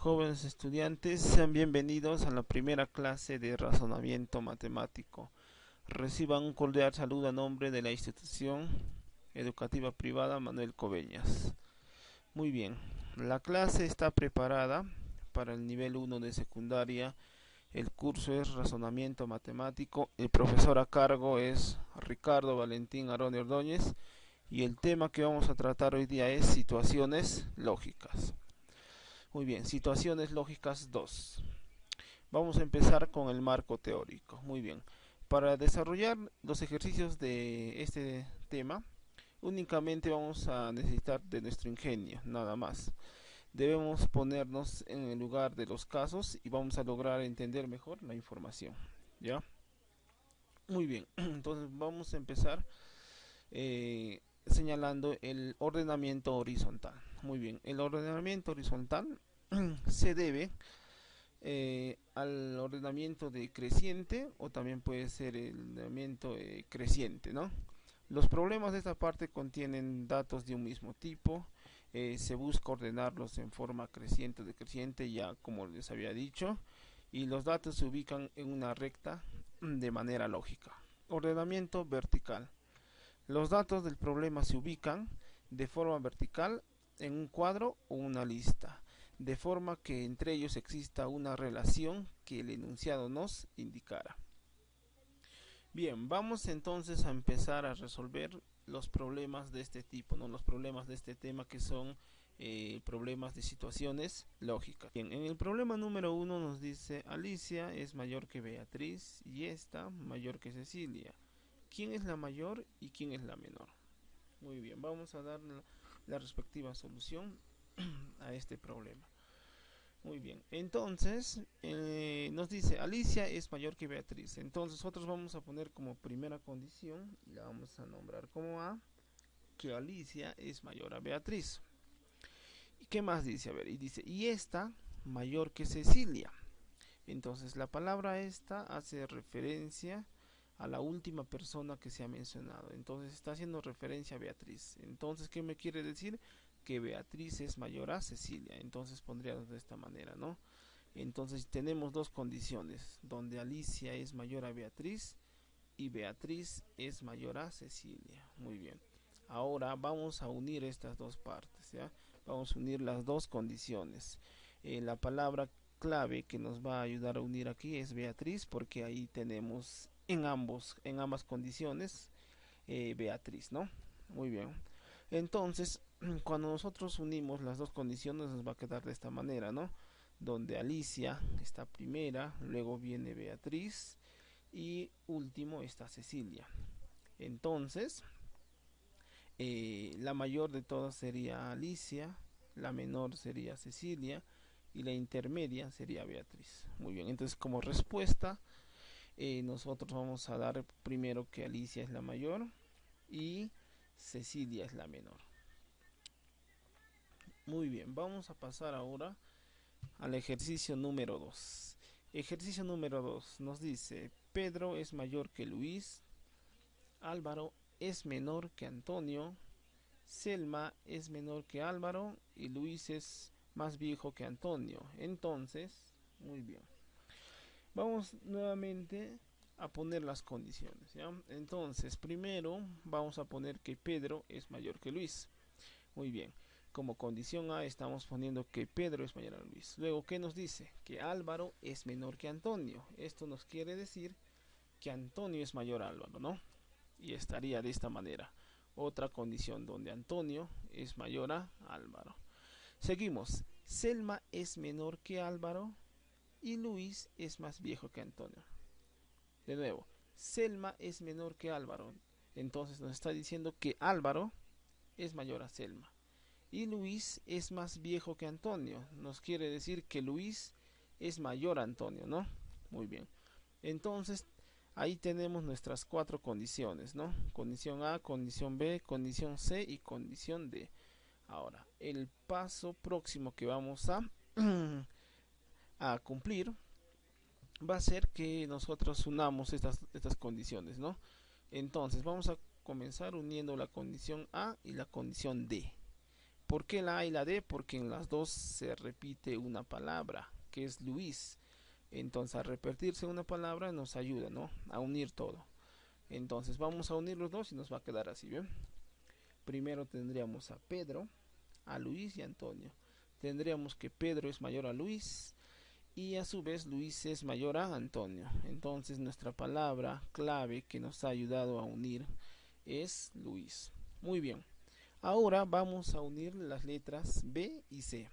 Jóvenes estudiantes, sean bienvenidos a la primera clase de razonamiento matemático. Reciban un cordial saludo a nombre de la institución educativa privada Manuel Coveñas. Muy bien, la clase está preparada para el nivel 1 de secundaria. El curso es razonamiento matemático. El profesor a cargo es Ricardo Valentín Arone Ordóñez y el tema que vamos a tratar hoy día es situaciones lógicas. Muy bien, situaciones lógicas 2. Vamos a empezar con el marco teórico. Muy bien, para desarrollar los ejercicios de este tema, únicamente vamos a necesitar de nuestro ingenio, nada más. Debemos ponernos en el lugar de los casos y vamos a lograr entender mejor la información. ¿Ya? Muy bien, entonces vamos a empezar señalando el ordenamiento horizontal. Muy bien, el ordenamiento horizontal se debe al ordenamiento decreciente o también puede ser el ordenamiento creciente, ¿no? Los problemas de esta parte contienen datos de un mismo tipo. Se busca ordenarlos en forma creciente o decreciente, ya como les había dicho, y los datos se ubican en una recta de manera lógica. Ordenamiento vertical. Los datos del problema se ubican de forma vertical en un cuadro o una lista, de forma que entre ellos exista una relación que el enunciado nos indicara. Bien, vamos entonces a empezar a resolver los problemas de este tipo, ¿no? Los problemas de este tema que son problemas de situaciones lógicas. Bien, en el problema número 1 nos dice Alicia es mayor que Beatriz y esta mayor que Cecilia. ¿Quién es la mayor y quién es la menor? Muy bien, vamos a dar la respectiva solución a este problema. Muy bien, entonces nos dice Alicia es mayor que Beatriz. Entonces nosotros vamos a poner como primera condición, y la vamos a nombrar como A, que Alicia es mayor a Beatriz. ¿Y qué más dice? A ver, y dice, y esta mayor que Cecilia. Entonces la palabra esta hace referencia a la última persona que se ha mencionado. Entonces está haciendo referencia a Beatriz. Entonces, ¿qué me quiere decir? Que Beatriz es mayor a Cecilia. Entonces pondríamos de esta manera, ¿no? Entonces tenemos dos condiciones, donde Alicia es mayor a Beatriz y Beatriz es mayor a Cecilia. Muy bien. Ahora vamos a unir estas dos partes, ¿ya? Vamos a unir las dos condiciones. La palabra clave que nos va a ayudar a unir aquí es Beatriz, porque ahí tenemos en ambas condiciones Beatriz, ¿no? Muy bien. Entonces, cuando nosotros unimos las dos condiciones nos va a quedar de esta manera, ¿no? Donde Alicia está primera, luego viene Beatriz y último está Cecilia. Entonces, la mayor de todas sería Alicia, la menor sería Cecilia y la intermedia sería Beatriz. Muy bien, entonces como respuesta nosotros vamos a dar primero que Alicia es la mayor y Cecilia es la menor. Muy bien, vamos a pasar ahora al ejercicio número 2. Ejercicio número 2 nos dice, Pedro es mayor que Luis, Álvaro es menor que Antonio, Selma es menor que Álvaro y Luis es más viejo que Antonio. Entonces, muy bien. Vamos nuevamente a poner las condiciones, ¿ya? Entonces, primero vamos a poner que Pedro es mayor que Luis. Muy bien. Como condición A estamos poniendo que Pedro es mayor a Luis. Luego, ¿qué nos dice? Que Álvaro es menor que Antonio. Esto nos quiere decir que Antonio es mayor a Álvaro, ¿no? Y estaría de esta manera. Otra condición donde Antonio es mayor a Álvaro. Seguimos. Selma es menor que Álvaro y Luis es más viejo que Antonio. De nuevo, Selma es menor que Álvaro. Entonces nos está diciendo que Álvaro es mayor a Selma. Y Luis es más viejo que Antonio. Nos quiere decir que Luis es mayor a Antonio, ¿no? Muy bien. Entonces, ahí tenemos nuestras cuatro condiciones, ¿no? Condición A, condición B, condición C y condición D. Ahora, el paso próximo que vamos a cumplir va a ser que nosotros unamos estas condiciones, ¿no? Entonces, vamos a comenzar uniendo la condición A y la condición D. ¿Por qué la A y la D? Porque en las dos se repite una palabra, que es Luis. Entonces, al repetirse una palabra nos ayuda, ¿no? A unir todo. Entonces, vamos a unir los dos y nos va a quedar así, ¿bien? Primero tendríamos a Pedro, a Luis y a Antonio. Tendríamos que Pedro es mayor a Luis y a su vez Luis es mayor a Antonio. Entonces, nuestra palabra clave que nos ha ayudado a unir es Luis. Muy bien. Ahora vamos a unir las letras B y C.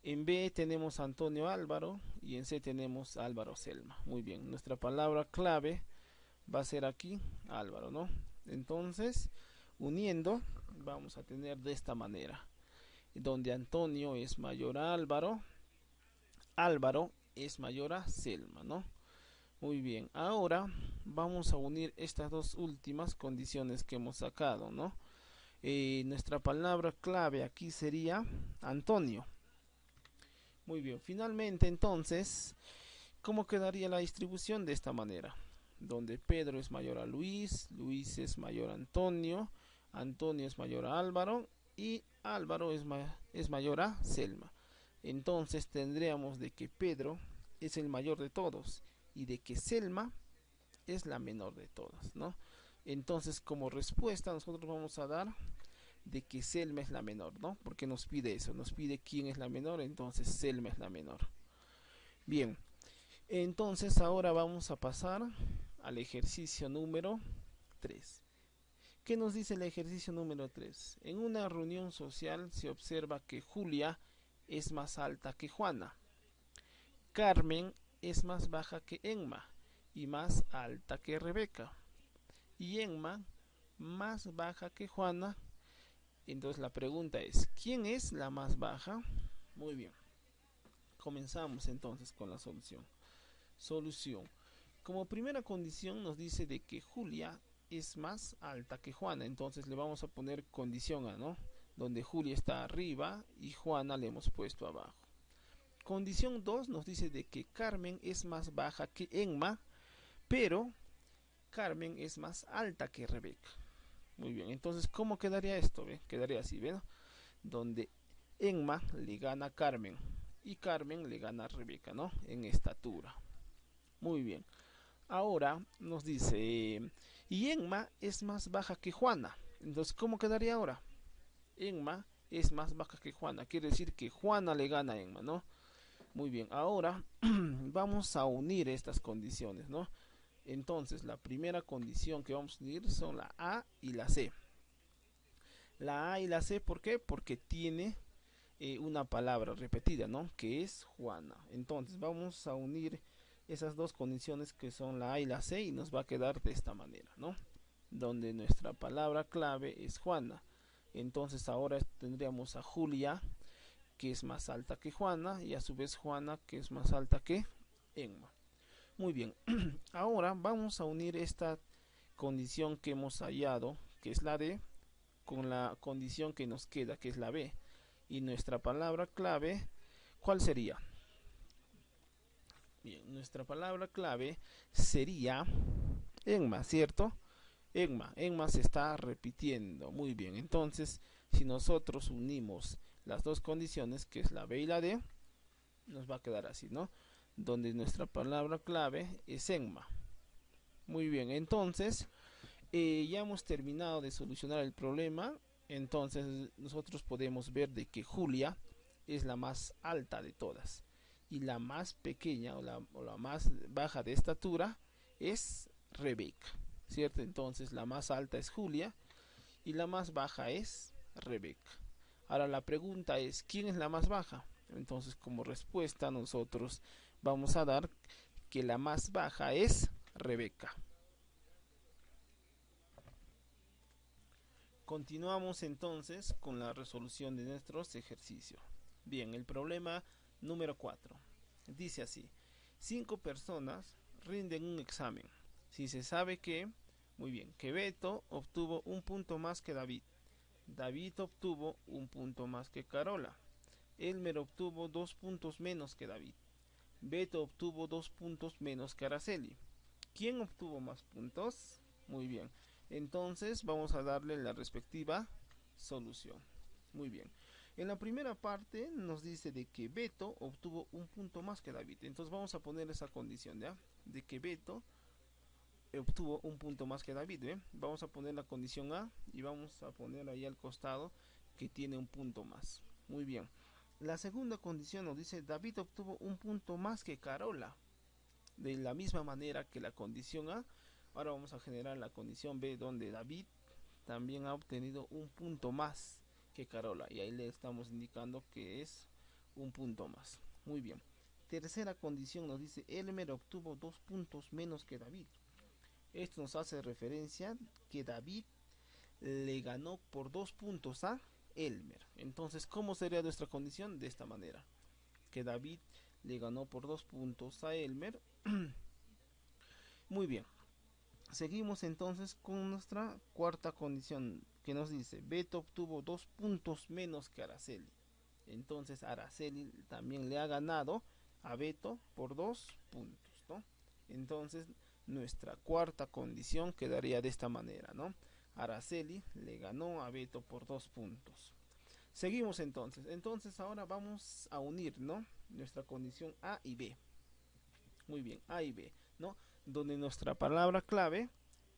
En B tenemos Antonio Álvaro y en C tenemos Álvaro Selma. Muy bien, nuestra palabra clave va a ser aquí Álvaro, ¿no? Entonces, uniendo, vamos a tener de esta manera, donde Antonio es mayor a Álvaro, Álvaro es mayor a Selma, ¿no? Muy bien, ahora vamos a unir estas dos últimas condiciones que hemos sacado, ¿no? Nuestra palabra clave aquí sería Antonio. Muy bien, finalmente entonces, ¿cómo quedaría la distribución? De esta manera, donde Pedro es mayor a Luis, Luis es mayor a Antonio, Antonio es mayor a Álvaro y Álvaro es mayor a Selma. Entonces tendríamos de que Pedro es el mayor de todos y de que Selma es la menor de todas, ¿no? Entonces, como respuesta nosotros vamos a dar de que Selma es la menor, ¿no? Porque nos pide eso, nos pide quién es la menor, entonces Selma es la menor. Bien, entonces ahora vamos a pasar al ejercicio número 3. ¿Qué nos dice el ejercicio número 3? En una reunión social se observa que Julia es más alta que Juana. Carmen es más baja que Emma y más alta que Rebeca. Y Emma más baja que Juana. Entonces la pregunta es, ¿quién es la más baja? Muy bien. Comenzamos entonces con la solución. Solución. Como primera condición nos dice de que Julia es más alta que Juana. Entonces le vamos a poner condición A, ¿no? Donde Julia está arriba y Juana le hemos puesto abajo. Condición 2 nos dice de que Carmen es más baja que Emma, pero Carmen es más alta que Rebeca. Muy bien, entonces ¿cómo quedaría esto? ¿Ve? Quedaría así, ¿ven? Donde Emma le gana a Carmen y Carmen le gana a Rebeca, ¿no? En estatura. Muy bien. Ahora nos dice, y Emma es más baja que Juana. Entonces, ¿cómo quedaría ahora? Emma es más baja que Juana. Quiere decir que Juana le gana a Emma, ¿no? Muy bien. Ahora vamos a unir estas condiciones, ¿no? Entonces, la primera condición que vamos a unir son la A y la C. La A y la C, ¿por qué? Porque tiene una palabra repetida, ¿no? Que es Juana. Entonces, vamos a unir esas dos condiciones que son la A y la C y nos va a quedar de esta manera, ¿no? Donde nuestra palabra clave es Juana. Entonces ahora tendríamos a Julia, que es más alta que Juana, y a su vez Juana, que es más alta que Emma. Muy bien, ahora vamos a unir esta condición que hemos hallado, que es la D, con la condición que nos queda, que es la B. Y nuestra palabra clave, ¿cuál sería? Bien, nuestra palabra clave sería Emma, ¿cierto? Emma se está repitiendo. Muy bien, entonces si nosotros unimos las dos condiciones, que es la B y la D, nos va a quedar así, ¿no? Donde nuestra palabra clave es Emma. Muy bien, entonces ya hemos terminado de solucionar el problema. Entonces nosotros podemos ver de que Julia es la más alta de todas y la más pequeña o la más baja de estatura es Rebeca, ¿cierto? Entonces la más alta es Julia y la más baja es Rebeca. Ahora la pregunta es, ¿quién es la más baja? Entonces como respuesta nosotros vamos a dar que la más baja es Rebeca. Continuamos entonces con la resolución de nuestros ejercicios. Bien, el problema número 4 dice así: 5 personas rinden un examen. Si se sabe que, muy bien, que Beto obtuvo un punto más que David, David obtuvo un punto más que Carola, Elmer obtuvo 2 puntos menos que David, Beto obtuvo 2 puntos menos que Araceli. ¿Quién obtuvo más puntos? Muy bien. Entonces vamos a darle la respectiva solución. Muy bien. En la primera parte nos dice de que Beto obtuvo un punto más que David. Entonces vamos a poner esa condición, ¿ya? De que Beto obtuvo un punto más que David, ¿eh? Vamos a poner la condición A y vamos a poner ahí al costado que tiene un punto más. Muy bien. La segunda condición nos dice David obtuvo un punto más que Carola. De la misma manera que la condición A, ahora vamos a generar la condición B donde David también ha obtenido un punto más que Carola y ahí le estamos indicando que es un punto más. Muy bien. Tercera condición nos dice Elmer obtuvo 2 puntos menos que David. Esto nos hace referencia que David le ganó por 2 puntos a Elmer. Entonces, ¿cómo sería nuestra condición? De esta manera. Que David le ganó por 2 puntos a Elmer. Muy bien. Seguimos entonces con nuestra cuarta condición que nos dice Beto obtuvo 2 puntos menos que Araceli. Entonces Araceli también le ha ganado a Beto por 2 puntos, ¿no? Entonces nuestra cuarta condición quedaría de esta manera, ¿no? Araceli le ganó a Beto por 2 puntos. Seguimos entonces. Entonces ahora vamos a unir, ¿no? Nuestra condición A y B. Muy bien, A y B, ¿no? Donde nuestra palabra clave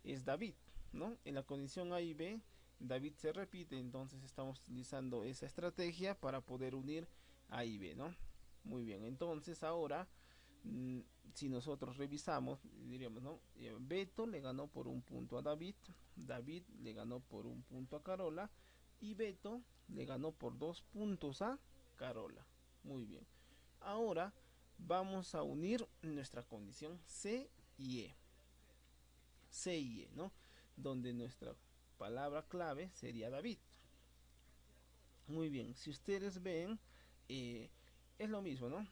es David, ¿no? En la condición A y B, David se repite, entonces estamos utilizando esa estrategia para poder unir A y B, ¿no? Muy bien, entonces ahora, si nosotros revisamos, diríamos, ¿no? Beto le ganó por 1 punto a David, David le ganó por 1 punto a Carola, y Beto le ganó por 2 puntos a Carola. Muy bien. Ahora vamos a unir nuestra condición C y E. C y E, ¿no? Donde nuestra palabra clave sería David. Muy bien, si ustedes ven, es lo mismo, ¿no?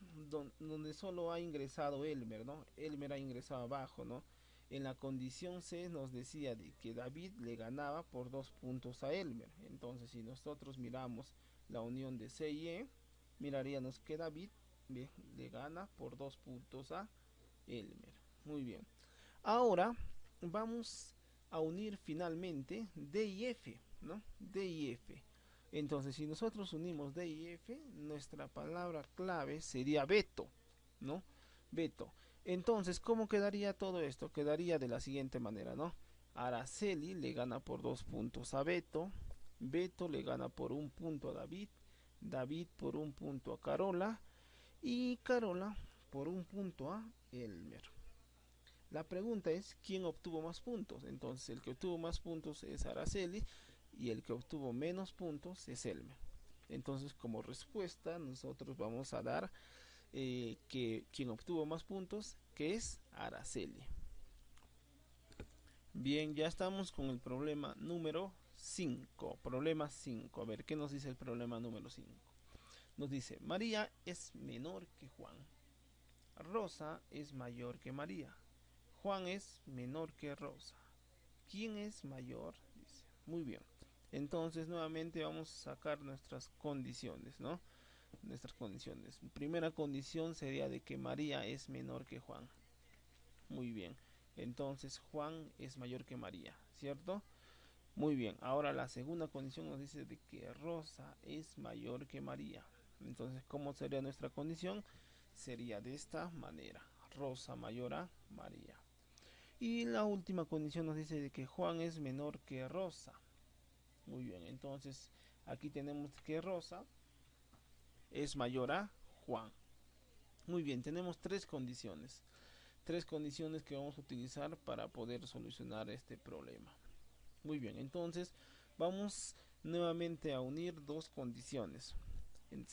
Donde solo ha ingresado Elmer, ¿no? Elmer ha ingresado abajo, ¿no? En la condición C nos decía de que David le ganaba por 2 puntos a Elmer. Entonces, si nosotros miramos la unión de C y E, miraríamos que David le gana por 2 puntos a Elmer. Muy bien. Ahora vamos a unir finalmente D y F, ¿no? D y F. Entonces, si nosotros unimos D y F, nuestra palabra clave sería Beto, ¿no? Beto. Entonces, ¿cómo quedaría todo esto? Quedaría de la siguiente manera, ¿no? Araceli le gana por 2 puntos a Beto, Beto le gana por 1 punto a David, David por 1 punto a Carola y Carola por 1 punto a Elmer. La pregunta es quién obtuvo más puntos. Entonces el que obtuvo más puntos es Araceli y el que obtuvo menos puntos es Elmer. Entonces como respuesta nosotros vamos a dar que quien obtuvo más puntos que es Araceli. Bien, ya estamos con el problema número 5. Problema 5. A ver, ¿qué nos dice el problema número 5? Nos dice, María es menor que Juan. Rosa es mayor que María. Juan es menor que Rosa. ¿Quién es mayor? Dice. Muy bien. Entonces nuevamente vamos a sacar nuestras condiciones, ¿no? Nuestras condiciones. Primera condición sería de que María es menor que Juan. Muy bien. Entonces Juan es mayor que María, ¿cierto? Muy bien. Ahora la segunda condición nos dice de que Rosa es mayor que María. Entonces, ¿cómo sería nuestra condición? Sería de esta manera. Rosa mayor a María. Y la última condición nos dice de que Juan es menor que Rosa. Muy bien, entonces aquí tenemos que Rosa es mayor a Juan. Muy bien, tenemos tres condiciones. Tres condiciones que vamos a utilizar para poder solucionar este problema. Muy bien, entonces vamos nuevamente a unir dos condiciones.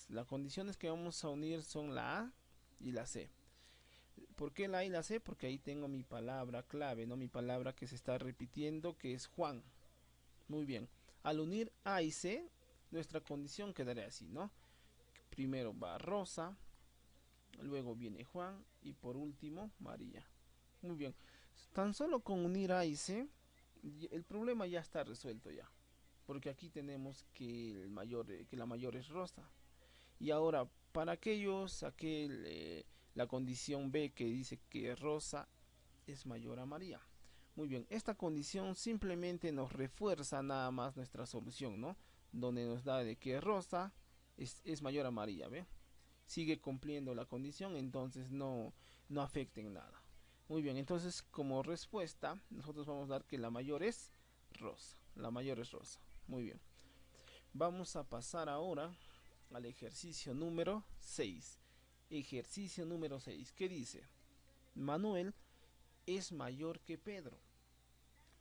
Las condiciones que vamos a unir son la A y la C. ¿Por qué la A y la C? Porque ahí tengo mi palabra clave, ¿no? Mi palabra que se está repitiendo, que es Juan. Muy bien. Al unir A y C, nuestra condición quedaría así, ¿no? Primero va Rosa, luego viene Juan y por último María. Muy bien. Tan solo con unir A y C, el problema ya está resuelto ya. Porque aquí tenemos que, que la mayor es Rosa. Y ahora, para aquello saqué la condición B que dice que Rosa es mayor a María. Muy bien, esta condición simplemente nos refuerza nada más nuestra solución, ¿no? Donde nos da de que Rosa es mayor a María, ¿ve? Sigue cumpliendo la condición, entonces no afecta en nada. Muy bien, entonces como respuesta nosotros vamos a dar que la mayor es Rosa. La mayor es Rosa. Muy bien. Vamos a pasar ahora al ejercicio número 6. Ejercicio número 6. ¿Qué dice? Manuel es mayor que Pedro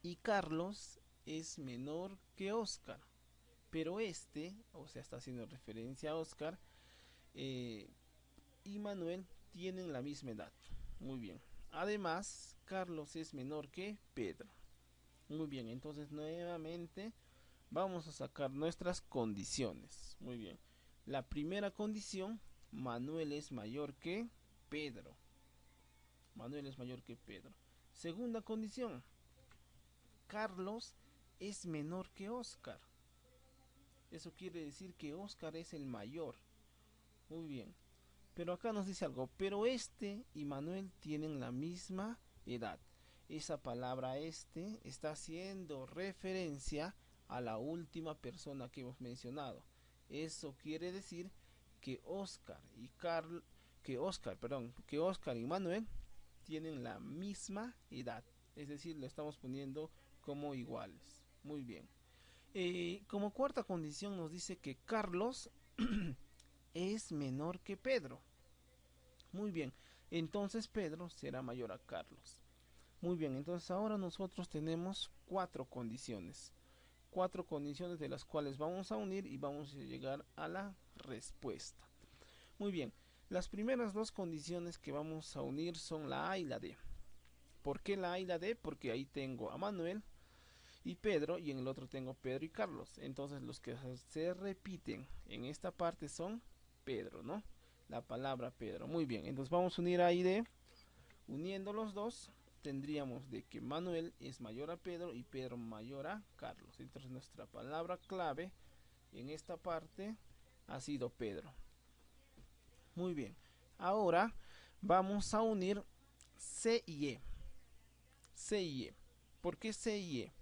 y Carlos es menor que Oscar. Pero este, o sea, está haciendo referencia a Oscar, eh, y Manuel tienen la misma edad. Muy bien. Además, Carlos es menor que Pedro. Muy bien, entonces nuevamente vamos a sacar nuestras condiciones. Muy bien. La primera condición, Manuel es mayor que Pedro. Manuel es mayor que Pedro. Segunda condición, Carlos es menor que Oscar. Eso quiere decir que Oscar es el mayor. Muy bien. Pero acá nos dice algo, pero este y Manuel tienen la misma edad. Esa palabra este está haciendo referencia a la última persona que hemos mencionado. Eso quiere decir que que Oscar y Manuel tienen la misma edad. Es decir, lo estamos poniendo como iguales. Muy bien. Como cuarta condición nos dice que Carlos es menor que Pedro. Muy bien, entonces Pedro será mayor a Carlos. Muy bien, entonces ahora nosotros tenemos cuatro condiciones. Cuatro condiciones de las cuales vamos a unir y vamos a llegar a la respuesta. Muy bien, las primeras dos condiciones que vamos a unir son la A y la D. ¿Por qué la A y la D? Porque ahí tengo a Manuel y Pedro y en el otro tengo Pedro y Carlos. Entonces los que se repiten en esta parte son Pedro, ¿no? La palabra Pedro. Muy bien, entonces vamos a unir A y D. Uniendo los dos tendríamos de que Manuel es mayor a Pedro y Pedro mayor a Carlos. Entonces nuestra palabra clave en esta parte ha sido Pedro. Muy bien, ahora vamos a unir C y E. C y E. ¿Por qué C y E?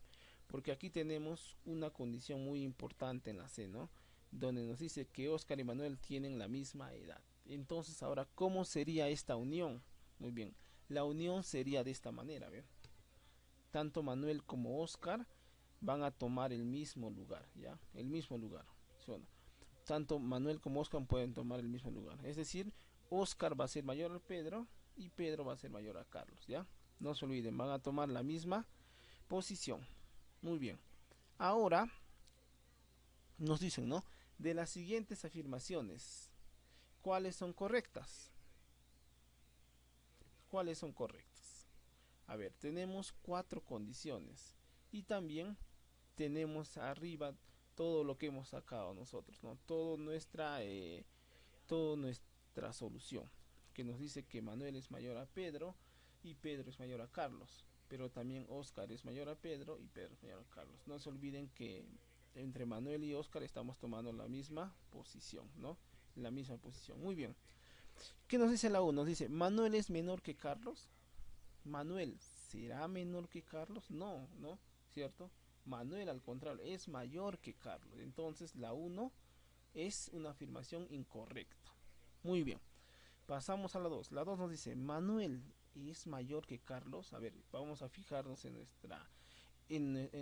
Porque aquí tenemos una condición muy importante en la C, ¿no? Donde nos dice que Oscar y Manuel tienen la misma edad. Entonces ahora, ¿cómo sería esta unión? Muy bien, la unión sería de esta manera, ¿ve? Tanto Manuel como Oscar van a tomar el mismo lugar, ¿ya? El mismo lugar, ¿sí o no? Tanto Manuel como Oscar pueden tomar el mismo lugar. Es decir, Oscar va a ser mayor a Pedro y Pedro va a ser mayor a Carlos, ¿ya? No se olviden, van a tomar la misma posición. Muy bien. Ahora nos dicen, ¿no? De las siguientes afirmaciones, ¿cuáles son correctas? ¿Cuáles son correctas? A ver, tenemos cuatro condiciones y también tenemos arriba todo lo que hemos sacado nosotros, ¿no? Toda nuestra solución, que nos dice que Manuel es mayor a Pedro y Pedro es mayor a Carlos, pero también Oscar es mayor a Pedro y Pedro es mayor a Carlos. No se olviden que entre Manuel y Oscar estamos tomando la misma posición, ¿no? La misma posición. Muy bien. ¿Qué nos dice la U? Nos dice, ¿Manuel es menor que Carlos? Manuel, ¿será menor que Carlos? No, ¿no? ¿Cierto? Manuel, al contrario, es mayor que Carlos. Entonces, la 1 es una afirmación incorrecta. Muy bien. Pasamos a la 2. La 2 nos dice, Manuel es mayor que Carlos. A ver, vamos a fijarnos en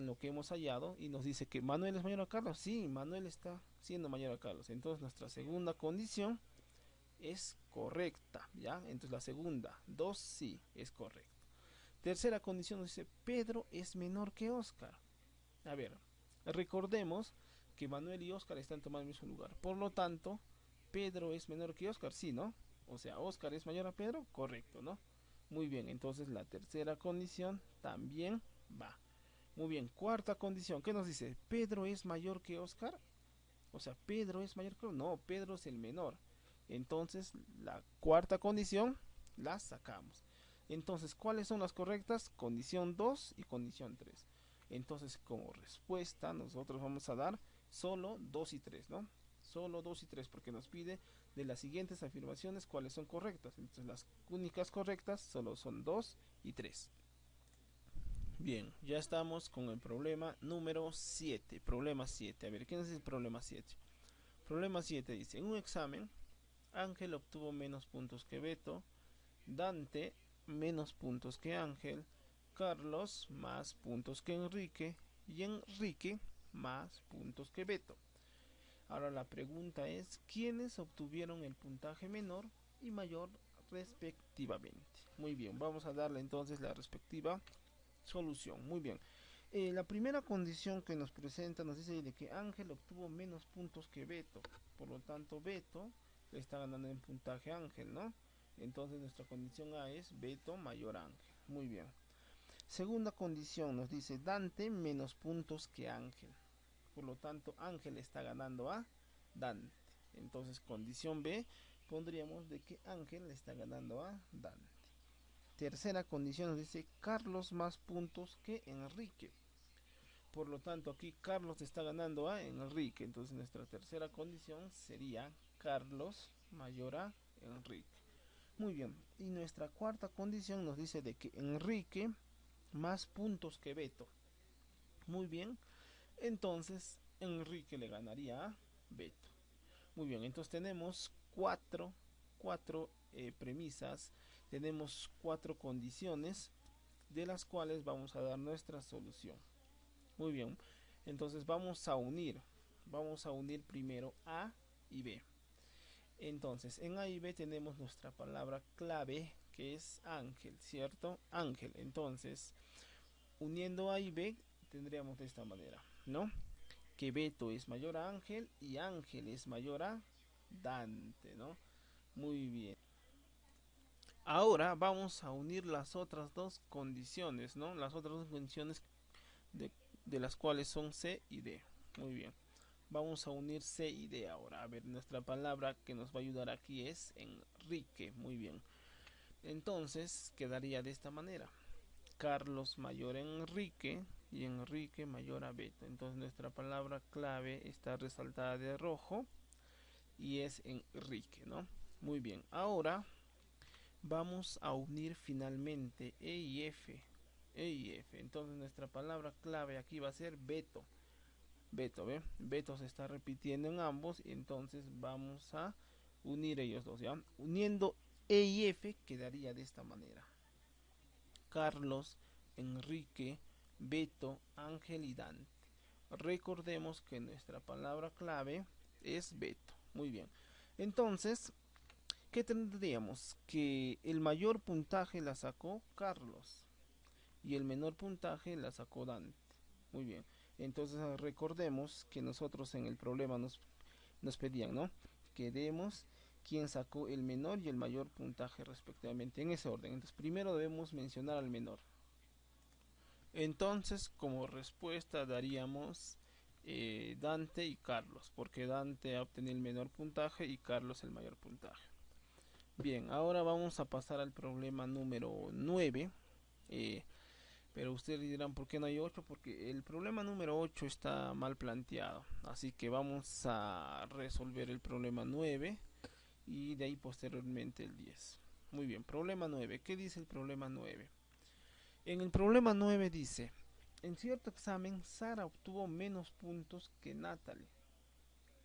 lo que hemos hallado y nos dice que Manuel es mayor a Carlos. Sí, Manuel está siendo mayor a Carlos. Entonces, nuestra segunda condición es correcta, ¿ya? Entonces la segunda, 2 sí, es correcta. Tercera condición nos dice, Pedro es menor que Oscar. A ver, recordemos que Manuel y Oscar están tomando el mismo lugar. Por lo tanto, Pedro es menor que Oscar, sí, ¿no? O sea, Oscar es mayor a Pedro, correcto, ¿no? Muy bien, entonces la tercera condición también va. Muy bien, cuarta condición, ¿qué nos dice? ¿Pedro es mayor que Oscar? O sea, ¿Pedro es mayor que Oscar? No, Pedro es el menor. Entonces, la cuarta condición la sacamos. Entonces, ¿cuáles son las correctas? Condición 2 y condición 3. Entonces, como respuesta, nosotros vamos a dar solo 2 y 3, ¿no? Solo 2 y 3, porque nos pide de las siguientes afirmaciones cuáles son correctas. Entonces, las únicas correctas solo son 2 y 3. Bien, ya estamos con el problema número 7. Problema 7. A ver, ¿qué es el problema 7? Problema 7 dice, en un examen, Ángel obtuvo menos puntos que Beto, Dante menos puntos que Ángel, Carlos más puntos que Enrique y Enrique más puntos que Beto. Ahora la pregunta es, ¿quiénes obtuvieron el puntaje menor y mayor respectivamente? Muy bien, vamos a darle entonces la respectiva solución. Muy bien. La primera condición que nos presenta nos dice de que Ángel obtuvo menos puntos que Beto. Por lo tanto, Beto le está ganando en puntaje a Ángel, ¿no? Entonces nuestra condición A es Beto mayor a Ángel. Muy bien. Segunda condición nos dice Dante menos puntos que Ángel. Por lo tanto, Ángel está ganando a Dante. Entonces, condición B, pondríamos de que Ángel le está ganando a Dante. Tercera condición nos dice Carlos más puntos que Enrique. Por lo tanto, aquí Carlos está ganando a Enrique. Entonces, nuestra tercera condición sería Carlos mayor a Enrique. Muy bien. Y nuestra cuarta condición nos dice de que Enrique más puntos que Beto. Muy bien. Entonces, Enrique le ganaría a Beto. Muy bien. Entonces, tenemos cuatro premisas. Tenemos cuatro condiciones de las cuales vamos a dar nuestra solución. Muy bien, entonces vamos a unir primero A y B. Entonces, en A y B tenemos nuestra palabra clave que es Ángel, ¿cierto? Ángel. Entonces, uniendo A y B tendríamos de esta manera, ¿no? Que Beto es mayor a Ángel y Ángel es mayor a Dante, ¿no? Muy bien. Ahora vamos a unir las otras dos condiciones, ¿no? Las otras dos condiciones de, de las cuales son C y D. Muy bien. Vamos a unir C y D ahora. A ver, nuestra palabra que nos va a ayudar aquí es Enrique. Muy bien. Entonces quedaría de esta manera. Carlos mayor a Enrique y Enrique mayor a Beto. Entonces nuestra palabra clave está resaltada de rojo y es Enrique, ¿no? Muy bien. Ahora vamos a unir finalmente E y F. E y F. Entonces nuestra palabra clave aquí va a ser Beto. Beto, ¿ve? Beto se está repitiendo en ambos, y entonces vamos a unir ellos dos, ¿ya? Uniendo E y F quedaría de esta manera. Carlos, Enrique, Beto, Ángel y Dante. Recordemos que nuestra palabra clave es Beto. Muy bien. Entonces, ¿qué tendríamos? Que el mayor puntaje la sacó Carlos y el menor puntaje la sacó Dante. Muy bien. Entonces recordemos que nosotros en el problema nos pedían, ¿no? Que demos quién sacó el menor y el mayor puntaje respectivamente, en ese orden. Entonces primero debemos mencionar al menor. Entonces como respuesta daríamos Dante y Carlos, porque Dante ha obtenido el menor puntaje y Carlos el mayor puntaje. Bien, ahora vamos a pasar al problema número 9. Pero ustedes dirán, ¿por qué no hay 8? Porque el problema número 8 está mal planteado. Así que vamos a resolver el problema 9 y de ahí posteriormente el 10. Muy bien, problema 9. ¿Qué dice el problema 9? En el problema 9 dice, en cierto examen Sara obtuvo menos puntos que Natalie,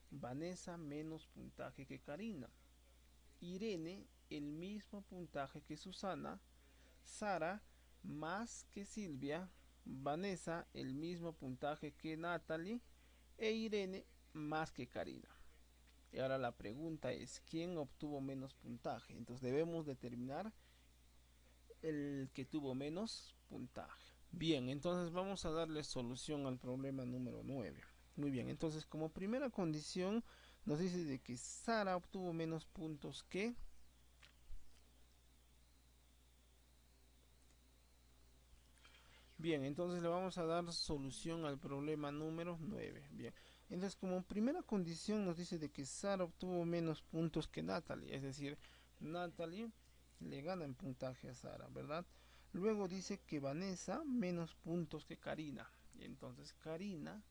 Vanessa menos puntaje que Karina, Irene el mismo puntaje que Susana, Sara más que Silvia, Vanessa el mismo puntaje que Natalie e Irene más que Karina. Y ahora la pregunta es, ¿quién obtuvo menos puntaje? Entonces debemos determinar el que tuvo menos puntaje. Bien, entonces vamos a darle solución al problema número 9. Muy bien, entonces como primera condición nos dice de que Sara obtuvo menos puntos que... Bien, entonces le vamos a dar solución al problema número 9. Bien, entonces como primera condición nos dice de que Sara obtuvo menos puntos que Natalie, es decir, Natalie le gana en puntaje a Sara, ¿verdad? Luego dice que Vanessa menos puntos que Karina, y entonces Karina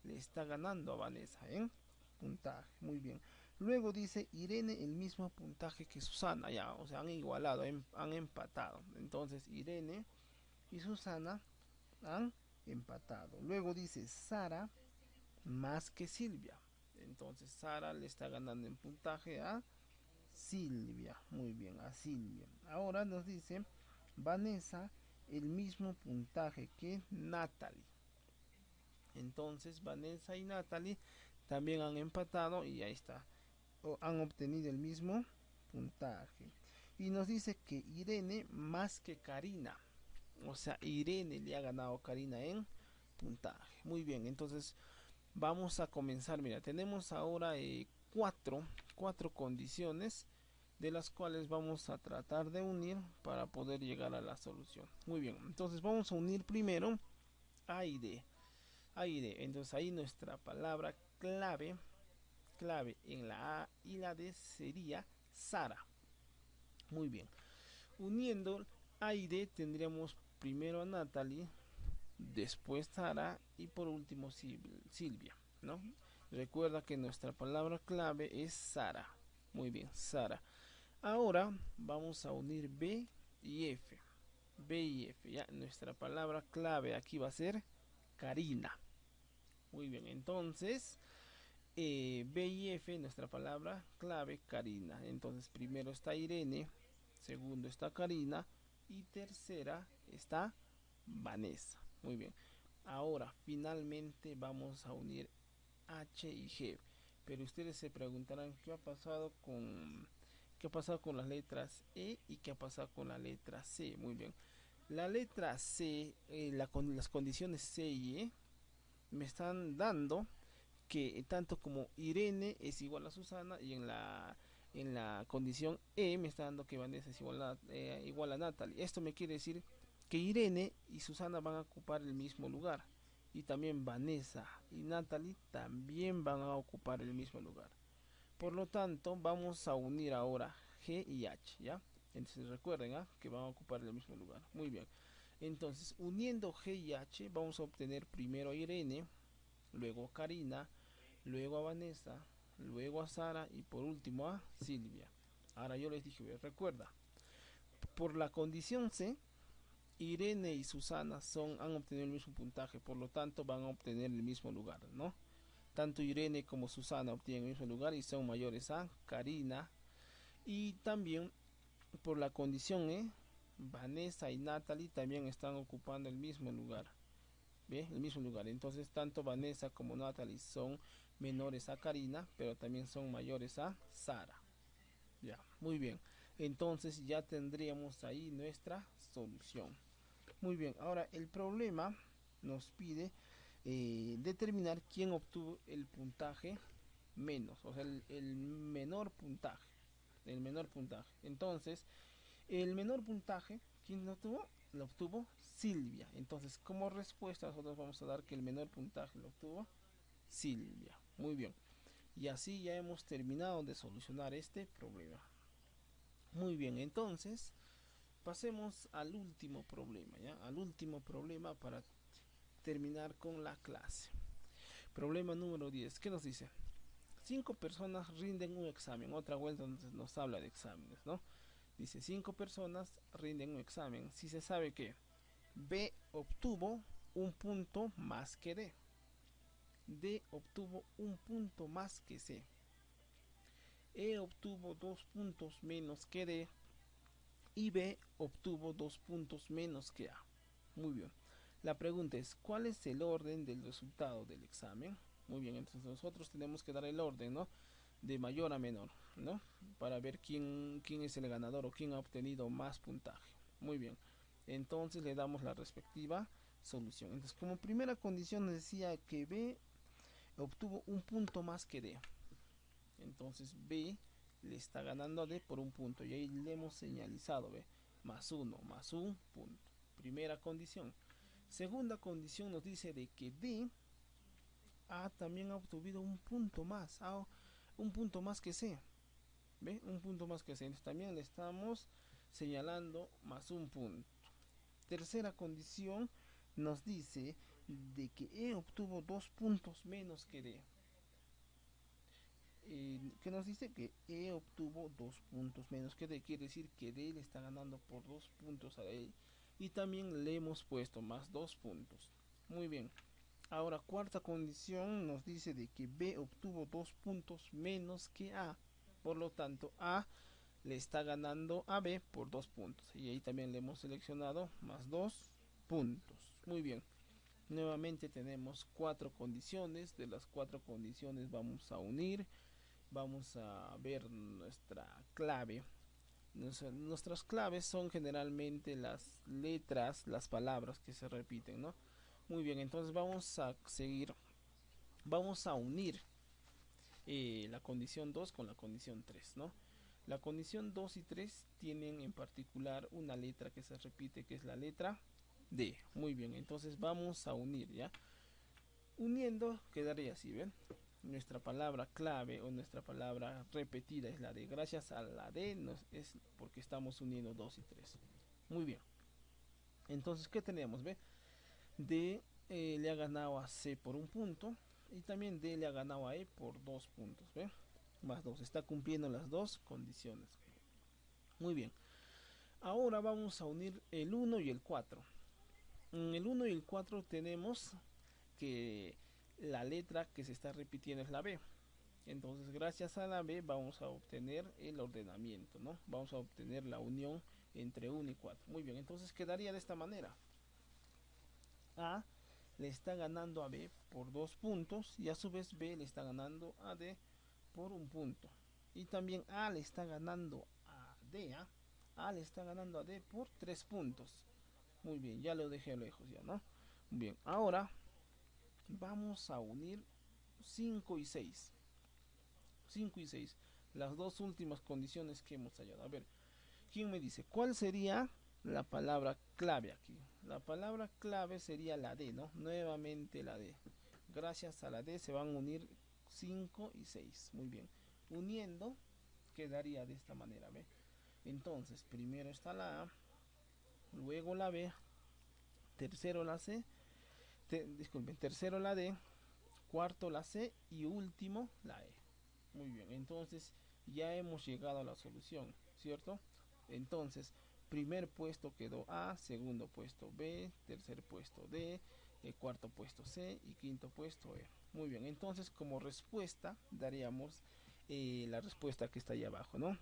le está ganando a Vanessa en puntaje, muy bien. Luego dice Irene el mismo puntaje que Susana, ya, o sea, han igualado, han empatado. Entonces Irene y Susana han empatado. Luego dice Sara más que Silvia. Entonces Sara le está ganando en puntaje a Silvia. Muy bien, a Silvia. Ahora nos dice Vanessa el mismo puntaje que Natalie. Entonces Vanessa y Natalie también han empatado y ahí está. Han obtenido el mismo puntaje. Y nos dice que Irene más que Karina. O sea, Irene le ha ganado a Karina en puntaje. Muy bien, entonces vamos a comenzar. Mira, tenemos ahora cuatro condiciones de las cuales vamos a tratar de unir para poder llegar a la solución. Muy bien, entonces vamos a unir primero A y D. A y D. Entonces ahí nuestra palabra clave en la A y la D sería Sara. Muy bien. Uniendo A y D tendríamos primero a Natalie, después Sara y por último Silvia, ¿no? Recuerda que nuestra palabra clave es Sara. Muy bien, Sara. Ahora vamos a unir B y F. B y F, ya. Nuestra palabra clave aquí va a ser Karina. Muy bien, entonces B y F, nuestra palabra clave Karina. Entonces primero está Irene, segundo está Karina y tercera está Vanessa. Muy bien. Ahora finalmente vamos a unir H y G. Pero ustedes se preguntarán qué ha pasado con las letras E y qué ha pasado con la letra C. Muy bien. La letra C, las condiciones C y E me están dando que tanto como Irene es igual a Susana y en la condición E me está dando que Vanessa es igual a Natalie. Esto me quiere decir que Irene y Susana van a ocupar el mismo lugar y también Vanessa y Natalie también van a ocupar el mismo lugar. Por lo tanto, vamos a unir ahora G y H, ¿ya? Entonces recuerden que van a ocupar el mismo lugar. Muy bien. Entonces, uniendo G y H, vamos a obtener primero a Irene, luego a Karina, luego a Vanessa, luego a Sara y por último a Silvia. Ahora yo les dije, recuerda, por la condición C, Irene y Susana han obtenido el mismo puntaje, por lo tanto van a obtener el mismo lugar, ¿no? Tanto Irene como Susana obtienen el mismo lugar y son mayores a Karina. Y también por la condición E, Vanessa y Natalie también están ocupando el mismo lugar. ¿Ve? El mismo lugar. Entonces tanto Vanessa como Natalie son menores a Karina, pero también son mayores a Sara. Ya, muy bien. Entonces ya tendríamos ahí nuestra solución. Muy bien, ahora el problema nos pide determinar quién obtuvo el puntaje menos, o sea, el menor puntaje. El menor puntaje. Entonces, el menor puntaje, ¿quién lo obtuvo? Lo obtuvo Silvia. Entonces, como respuesta, nosotros vamos a dar que el menor puntaje lo obtuvo Silvia. Muy bien. Y así ya hemos terminado de solucionar este problema. Muy bien, entonces pasemos al último problema, ¿ya? Al último problema para terminar con la clase. Problema número 10. ¿Qué nos dice? 5 personas rinden un examen. Otra vuelta nos habla de exámenes, ¿no? Dice 5 personas rinden un examen. Si se sabe que B obtuvo un punto más que D. D obtuvo un punto más que C. E obtuvo 2 puntos menos que D. Y B obtuvo 2 puntos menos que A. Muy bien. La pregunta es, ¿cuál es el orden del resultado del examen? Muy bien, entonces nosotros tenemos que dar el orden, ¿no? De mayor a menor, ¿no? Para ver quién es el ganador o quién ha obtenido más puntaje. Muy bien. Entonces le damos la respectiva solución. Entonces, como primera condición nos decía que B obtuvo un punto más que D. Entonces B le está ganando a D por un punto. Y ahí le hemos señalizado, ¿ve? Más uno, más un punto. Primera condición. Segunda condición nos dice de que D también ha obtenido un punto más. Un punto más que C. ¿Ve? Un punto más que C. Entonces también le estamos señalando más un punto. Tercera condición nos dice de que E obtuvo 2 puntos menos que D. Que nos dice que E obtuvo 2 puntos menos que D. Quiere decir que D le está ganando por 2 puntos a E. Y también le hemos puesto más 2 puntos. Muy bien. Ahora, cuarta condición nos dice de que B obtuvo 2 puntos menos que A. Por lo tanto, A le está ganando a B por 2 puntos. Y ahí también le hemos seleccionado más 2 puntos. Muy bien. Nuevamente tenemos 4 condiciones. De las 4 condiciones vamos a unir. Vamos a ver nuestra clave. Nuestras claves son generalmente las letras, las palabras que se repiten, ¿no? Muy bien, entonces vamos a seguir, vamos a unir la condición 2 con la condición 3, ¿no? La condición 2 y 3 tienen en particular una letra que se repite, que es la letra D. Muy bien, entonces vamos a unir, ¿ya? Uniendo quedaría así, ¿ven? Nuestra palabra clave o nuestra palabra repetida es la D. Gracias a la D es porque estamos uniendo 2 y 3. Muy bien. Entonces, ¿qué tenemos? ¿Ve? D le ha ganado a C por un punto. Y también D le ha ganado a E por 2 puntos. ¿Ve? Más 2. Está cumpliendo las dos condiciones. Muy bien. Ahora vamos a unir el 1 y el 4. En el 1 y el 4 tenemos que la letra que se está repitiendo es la B. Entonces, gracias a la B vamos a obtener el ordenamiento, ¿no? Vamos a obtener la unión entre 1 y 4. Muy bien, entonces quedaría de esta manera. A le está ganando a B por 2 puntos y a su vez B le está ganando a D por un punto. Y también A le está ganando a D, A le está ganando a D por 3 puntos. Muy bien, ya lo dejé lejos ya, ¿no? Bien, ahora vamos a unir 5 y 6. 5 y 6. Las dos últimas condiciones que hemos hallado. A ver, ¿quién me dice cuál sería la palabra clave aquí? La palabra clave sería la D, ¿no? Nuevamente la D. Gracias a la D se van a unir 5 y 6. Muy bien. Uniendo quedaría de esta manera, ¿ve? Entonces, primero está la A, luego la B, tercero la C, disculpen, tercero la D, cuarto la C y último la E. Muy bien, entonces ya hemos llegado a la solución, ¿cierto? Entonces, primer puesto quedó A, segundo puesto B, tercer puesto D, cuarto puesto C y quinto puesto E. Muy bien, entonces como respuesta daríamos la respuesta que está ahí abajo, ¿no?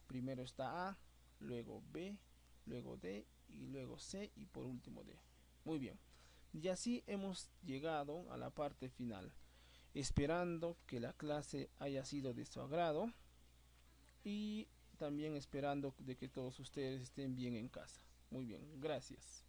Primero está A, luego B, luego D y luego C y por último D. Muy bien, y así hemos llegado a la parte final, esperando que la clase haya sido de su agrado y también esperando de que todos ustedes estén bien en casa. Muy bien, gracias.